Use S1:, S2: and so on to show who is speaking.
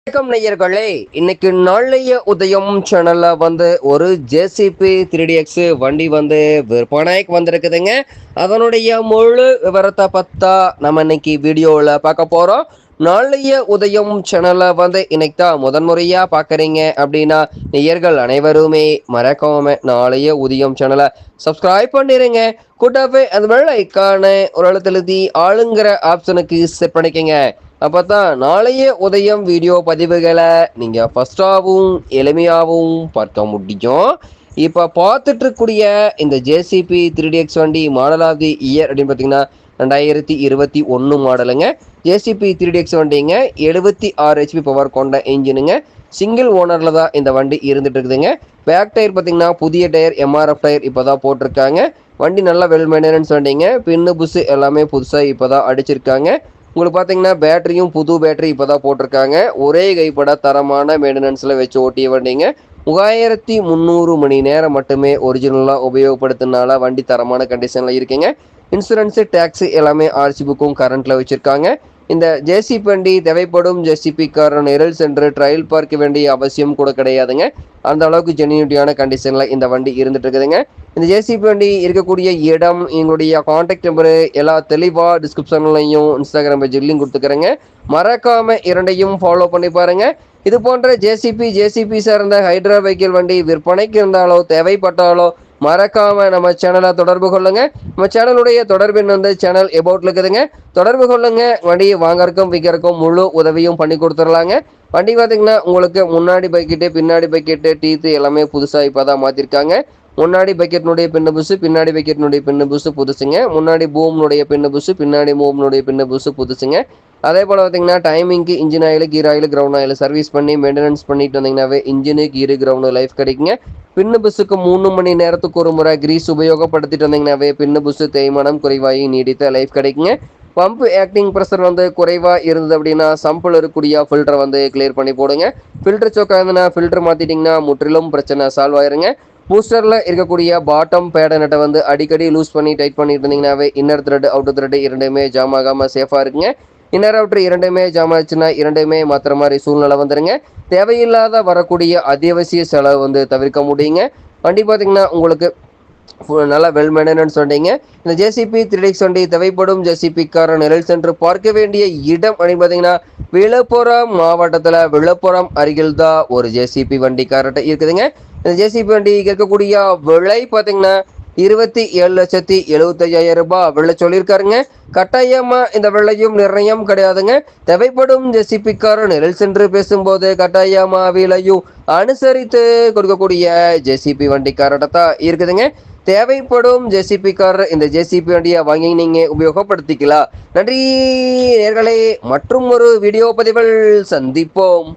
S1: வணக்கம் நேயர்களே, இன்னைக்கு நாளைய உதயம் சேனல்ல ஒரு ஜேசிபி 3DX வண்டி விற்பனைக்கு வந்திருக்குதுங்க. அதனுடைய முழு விவரத்தை பத்தா நம்ம இன்னைக்கு வீடியோவில் பார்க்க போறோம். நாளைய உதயம் சேனல்ல இன்னைக்கு தான் முதன்முறையா பார்க்குறீங்க அப்படின்னா நேயர்கள் அனைவருமே மறக்காம நாளைய உதயம் சேனலை சப்ஸ்கிரைப் பண்ணிருங்க. கூட்டவே அந்த வெள்ளை ஐக்கான ஒரு எழுத்தெழுதி ஆளுங்கிற ஆப்ஷனுக்கு செட் பண்ணிக்கங்க. அப்பதான் நாளைய உதயம் வீடியோ பதிவுகளை நீங்க ஃபர்ஸ்டாகவும் எளிமையாகவும் பார்க்க முடியும். இப்ப பார்த்துட்டு இருக்கக்கூடிய இந்த ஜேசிபி 3DX வண்டி மாடல் ஆஃப் தி இயர் அப்படின்னு பார்த்தீங்கன்னா 2021 மாடலுங்க. ஜேசிபி 3DX வண்டிங்க 76 HP பவர் கொண்ட இன்ஜினுங்க. சிங்கிள் ஓனர்ல தான் இந்த வண்டி இருந்துட்டு இருக்குதுங்க. பேக் டயர் பார்த்தீங்கன்னா புதிய டயர் MRF டயர் இப்போதான் போட்டிருக்காங்க. வண்டி நல்லா வெல் மெயின்டெனன்ஸ் வண்டிங்க. பின்னு புஷ் எல்லாமே புதுசாக இப்போதான் அடிச்சிருக்காங்க. உங்களுக்கு பார்த்தீங்கன்னா பேட்டரியும் புது பேட்டரி இப்போ தான் போட்டிருக்காங்க. ஒரே கைப்பட தரமான மெயின்டெனன்ஸில் வச்சு ஓட்டிய வண்டிங்க. 3300 மணி நேரம் மட்டுமே ஒரிஜினலாக உபயோகப்படுத்தினால வண்டி தரமான கண்டிஷனில் இருக்குங்க. இன்சூரன்ஸு டேக்ஸு எல்லாமே ஆர்சி புக்கும் கரண்ட்டில் வச்சுருக்காங்க. இந்த ஜேசிபி வண்டி தேவைப்படும் ஜேசிபிக்கார நிரல் சென்று ட்ரையல் பார்க்க வேண்டிய அவசியம் கூட கிடையாதுங்க. அந்த அளவுக்கு ஜென்யூனிட்டியான கண்டிஷனில் இந்த வண்டி இருந்துட்டு இருக்குதுங்க. இந்த ஜேசிபி வண்டி இருக்கக்கூடிய இடம், எங்களுடைய காண்டாக்ட் நம்பரு எல்லாம் தெளிவாக டிஸ்கிரிப்ஷன்லையும் இன்ஸ்டாகிராம் பேஜ்லையும் கொடுத்துக்கிறேங்க. மறக்காம இரண்டையும் ஃபாலோ பண்ணி பாருங்க. இது போன்ற ஜேசிபி சார்ந்த ஹைட்ரா வெஹிக்கிள் வண்டி விற்பனைக்கு இருந்தாலோ தேவைப்பட்டாலோ மறக்காம நம்ம சேனலை தொடர்பு கொள்ளுங்க. நம்ம சேனலுடைய தொடர்பின் சேனல் எபவுட்ல இருக்குதுங்க. தொடர்பு கொள்ளுங்க. வண்டியை வாங்கறக்கும் விற்கிறக்கும் முழு உதவியும் பண்ணி கொடுத்துடலாங்க. வண்டி பார்த்தீங்கன்னா உங்களுக்கு முன்னாடி பக்கெட்டு பின்னாடி பக்கெட்டு டீத்து எல்லாமே புதுசாக இப்போ தான் மாற்றிருக்காங்க. முன்னாடி பக்கெட்னுடைய பின்னு புஷு, பின்னாடி பக்கெட்னுடைய பின்னு புஷு புதுசுங்க. முன்னாடி பூம்னுடைய பின்னு புஷு, பின்னாடி பூம்னுடைய பின்னு புஷு புதுசுங்க. அதே போல் பார்த்தீங்கன்னா டைமிங்க்கு engine oil, gear oil, ground oil service பண்ணி மெயின்டெனன்ஸ் பண்ணிட்டு வந்தீங்கன்னாவே இன்ஜினு கீரு கிரவுண்டு லைஃப் கிடைக்குங்க. பின்னு புஷுக்கு 3 மணி நேரத்துக்கு ஒரு முறை கிரீஸ் உபயோகப்படுத்திட்டு வந்தீங்கன்னாவே பின்னு புஷு தேய்மானம் குறைவாகி நீடித்த லைஃப் கிடைக்குங்க. பம்ப் ஆக்டிங் ப்ரெஷர் குறைவாக இருந்தது அப்படின்னா சம்பிள் இருக்கக்கூடிய ஃபில்டரை கிளியர் பண்ணி போடுங்க. ஃபில்டர் சோக்காக இருந்ததுன்னா ஃபில்டர் மாற்றிட்டிங்கன்னா முற்றிலும் பிரச்சனை சால்வ் ஆயிருங்க. பூஸ்டரில் இருக்கக்கூடிய பாட்டம் பேட நட்டை அடிக்கடி லூஸ் பண்ணி டைட் பண்ணிட்டு இருந்தீங்கன்னாவே இன்னர் த்ரெட் அவுட்டர் த்ரெட் இரண்டுமே ஜாம் ஆகாமல் சேஃபாக இருக்குங்க. இன்னர் அவுட்டர் இரண்டுமே ஜாம் ஆச்சுன்னா இரண்டுமே மாத்திர மாதிரி சூழ்நிலை வந்துடுங்க. தேவையில்லாத வரக்கூடிய அத்தியாவசிய செலவு தவிர்க்க முடியுங்க. வண்டி பார்த்தீங்கன்னா உங்களுக்கு நல்லா வெல் மெயின்டெனன்ஸ் வண்டிங்க. இந்த ஜேசிபி 3DX வண்டி தேவைப்படும் ஜேசிபிக்கார நிரல் சென்று பார்க்க வேண்டிய இடம் அப்படின்னு பார்த்தீங்கன்னா விழுப்புரம் மாவட்டத்தில் விழுப்புரம் அருகில் தான் ஒரு ஜேசிபி வண்டிக்காரர்கிட்ட இருக்குதுங்க. இந்த ஜேசிபி வண்டி இருக்கக்கூடிய விலை பார்த்தீங்கன்னா 27,75,000 ரூபாய் விலை சொல்லியிருக்காருங்க. கட்டாயமா இந்த விலையும் நிர்ணயம் கிடையாதுங்க. தேவைப்படும் ஜேசிபிக்கார நிரல் சென்று பேசும்போது கட்டாயமா விலையும் அனுசரித்து கொடுக்கக்கூடிய ஜேசிபி வண்டிக்காரர்கிட்ட தான் இருக்குதுங்க. தேவைப்படும் ஜேசிபிக்காரர் இந்த ஜேசிபி வண்டியை வாங்கி நீங்க உபயோகப்படுத்திக்கலாம். நன்றி நேயர்களே, மற்றும் ஒரு வீடியோ பதிவில் சந்திப்போம்.